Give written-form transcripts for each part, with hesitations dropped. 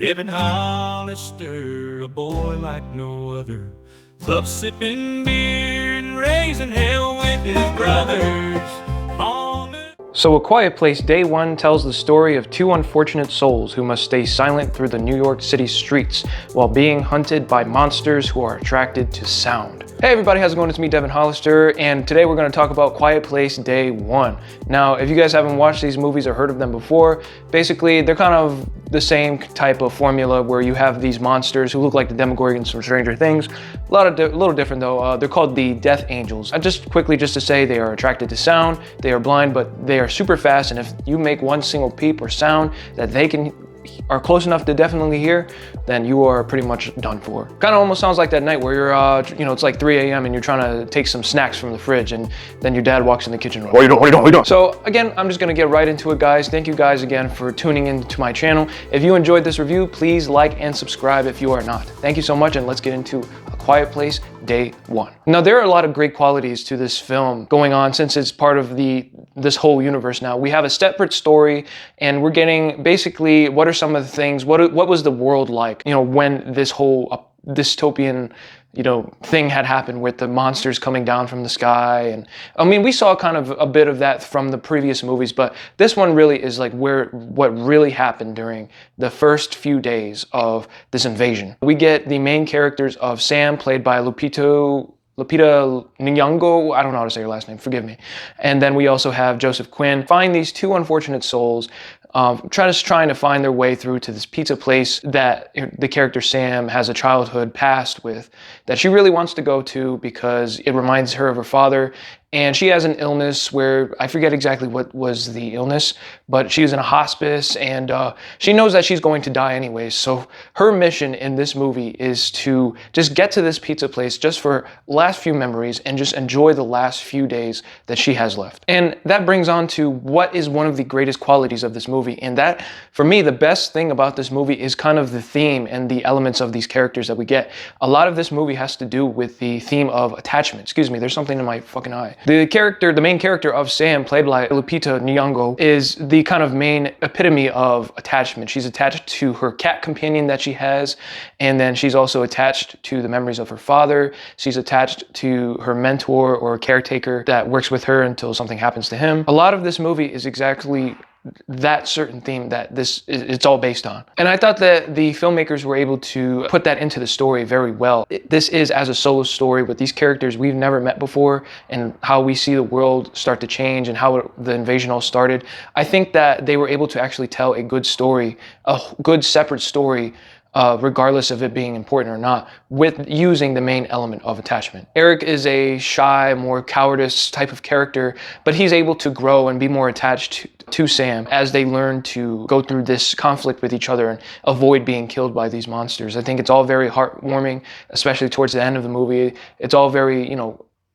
Devin Hollister, a boy like no other, club sipping beer and raising hell with his brothers. So A Quiet Place Day 1 tells the story of two unfortunate souls who must stay silent through the New York City streets while being hunted by monsters who are attracted to sound. Hey everybody, how's it going? It's me, Devin Hollister, and today we're going to talk about Quiet Place Day 1. Now, if you guys haven't watched these movies or heard of them before, basically they're kind of the same type of formula where you have these monsters who look like the Demogorgons from Stranger Things. A little different though. They're called the Death Angels. Just to say, they are attracted to sound, they are blind, but they are super fast, and if you make one single peep or sound that they are close enough to definitely hear, then you are pretty much done for. Kind of almost sounds like that night where you're, it's like 3 a.m. and you're trying to take some snacks from the fridge, and then your dad walks in the kitchen. What are you doing? So again, I'm just gonna get right into it, guys. Thank you guys again for tuning into my channel. If you enjoyed this review, please like and subscribe if you are not. Thank you so much, and let's get into A Quiet Place Day 1. Now, there are a lot of great qualities to this film going on since it's part of this whole universe now. We have a separate story, and we're getting basically what are some of the things, what was the world like, when this whole dystopian, thing had happened with the monsters coming down from the sky. And I mean, we saw kind of a bit of that from the previous movies, but this one really is like what really happened during the first few days of this invasion. We get the main characters of Sam, played by Lupita Nyong'o, I don't know how to say her last name, forgive me. And then we also have Joseph Quinn. Find these two unfortunate souls trying to find their way through to this pizza place that the character Sam has a childhood past with, that she really wants to go to because it reminds her of her father. And she has an illness where, I forget exactly what was the illness, but she was in a hospice, and she knows that she's going to die anyways. So her mission in this movie is to just get to this pizza place just for last few memories and just enjoy the last few days that she has left. And that brings on to what is one of the greatest qualities of this movie. And that, for me, the best thing about this movie is kind of the theme and the elements of these characters that we get. A lot of this movie has to do with the theme of attachment. Excuse me, there's something in my fucking eye. The main character of Sam, played by Lupita Nyong'o, is the kind of main epitome of attachment. She's attached to her cat companion that she has, and then she's also attached to the memories of her father. She's attached to her mentor or caretaker that works with her until something happens to him. A lot of this movie is exactly that certain theme that it's all based on. And I thought that the filmmakers were able to put that into the story very well. This is as a solo story with these characters we've never met before, and how we see the world start to change and how the invasion all started. I think that they were able to actually tell a good story, a good separate story, regardless of it being important or not, with using the main element of attachment. Eric is a shy, more cowardice type of character, but he's able to grow and be more attached to Sam as they learn to go through this conflict with each other and avoid being killed by these monsters. I think it's all very heartwarming, especially towards the end of the movie. It's all very,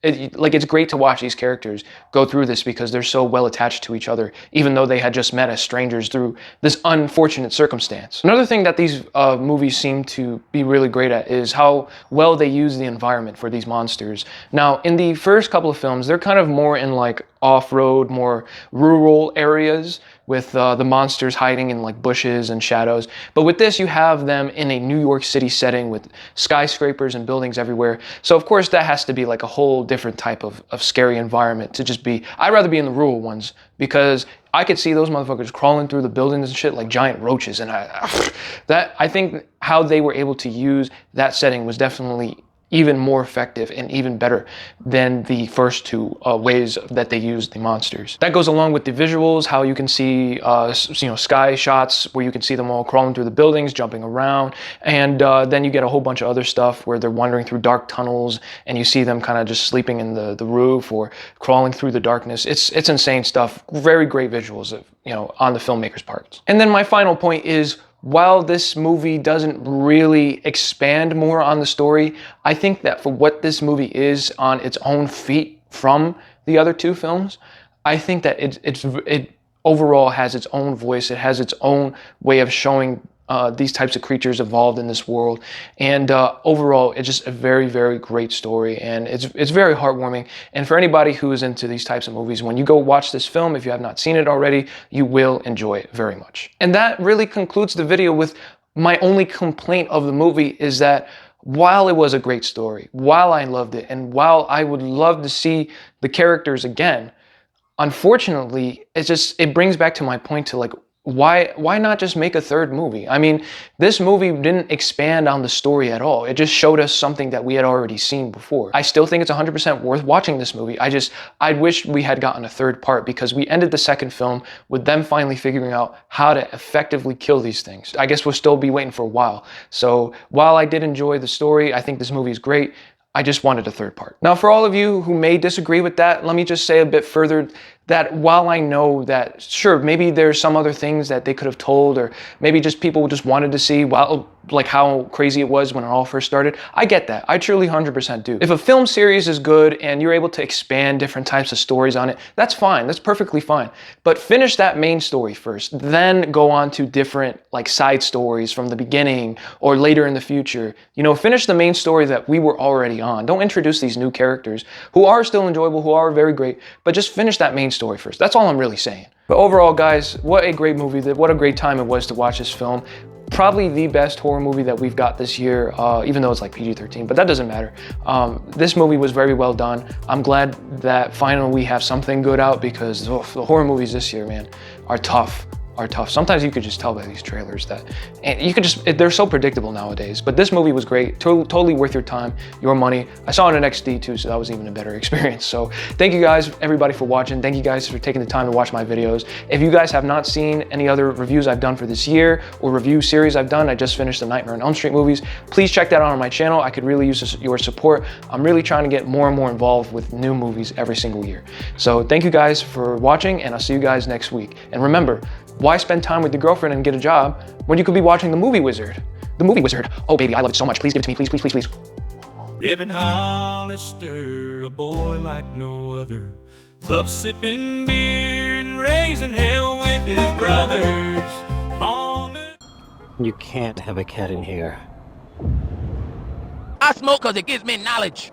it's great to watch these characters go through this because they're so well attached to each other, even though they had just met as strangers through this unfortunate circumstance. Another thing that these movies seem to be really great at is how well they use the environment for these monsters. Now, in the first couple of films, they're kind of more in like off-road, more rural areas, with the monsters hiding in like bushes and shadows. But with this, you have them in a New York City setting with skyscrapers and buildings everywhere. So of course that has to be like a whole different type of scary environment to just be. I'd rather be in the rural ones because I could see those motherfuckers crawling through the buildings and shit like giant roaches. And I think how they were able to use that setting was definitely even more effective and even better than the first two ways that they used the monsters. That goes along with the visuals, how you can see sky shots where you can see them all crawling through the buildings, jumping around, and then you get a whole bunch of other stuff where they're wandering through dark tunnels and you see them kind of just sleeping in the roof or crawling through the darkness. It's insane stuff. Very great visuals, on the filmmaker's part. And then my final point is, while this movie doesn't really expand more on the story, I think that for what this movie is on its own feet from the other two films, I think that it overall has its own voice. It has its own way of showing these types of creatures evolved in this world, and overall it's just a very, very great story, and it's very heartwarming. And for anybody who is into these types of movies, when you go watch this film, if you have not seen it already, you will enjoy it very much. And that really concludes the video with My only complaint of the movie is that while it was a great story, while I loved it, and while I would love to see the characters again, unfortunately, it brings back to my point to like why not just make a third movie? I mean, this movie didn't expand on the story at all. It just showed us something that we had already seen before. I still think it's 100% worth watching this movie. I wish we had gotten a third part because we ended the second film with them finally figuring out how to effectively kill these things. I guess we'll still be waiting for a while. So while I did enjoy the story, I think this movie is great. I just wanted a third part. Now, for all of you who may disagree with that, let me just say a bit further that while I know that, sure, maybe there's some other things that they could have told, or maybe just people just wanted to see, well, like how crazy it was when it all first started. I get that. I truly 100% do. If a film series is good and you're able to expand different types of stories on it, that's fine. That's perfectly fine. But finish that main story first, then go on to different like side stories from the beginning or later in the future. You know, finish the main story that we were already on. Don't introduce these new characters who are still enjoyable, who are very great, but just finish that main story first. That's all I'm really saying. But overall, guys, what a great movie. What a great time it was to watch this film. Probably the best horror movie that we've got this year, even though it's like PG-13, but that doesn't matter. This movie was very well done. I'm glad that finally we have something good out because the horror movies this year, man, are tough. Sometimes you could just tell by these trailers that, and you could just, they're so predictable nowadays. But this movie was great, totally worth your time, your money. I saw it in XD too, so that was even a better experience. So thank you guys, everybody, for watching. Thank you guys for taking the time to watch my videos. If you guys have not seen any other reviews I've done for this year or review series I've done, I just finished the Nightmare on Elm Street movies. Please check that out on my channel. I could really use your support. I'm really trying to get more and more involved with new movies every single year. So thank you guys for watching, and I'll see you guys next week. And remember, why spend time with your girlfriend and get a job when you could be watching The Movie Wizard? The Movie Wizard. Oh, baby, I love it so much. Please give it to me. Please, please, please, please. Living Hollister, a boy like no other, love sipping beer and raising hell with his brothers. You can't have a cat in here. I smoke 'cause it gives me knowledge.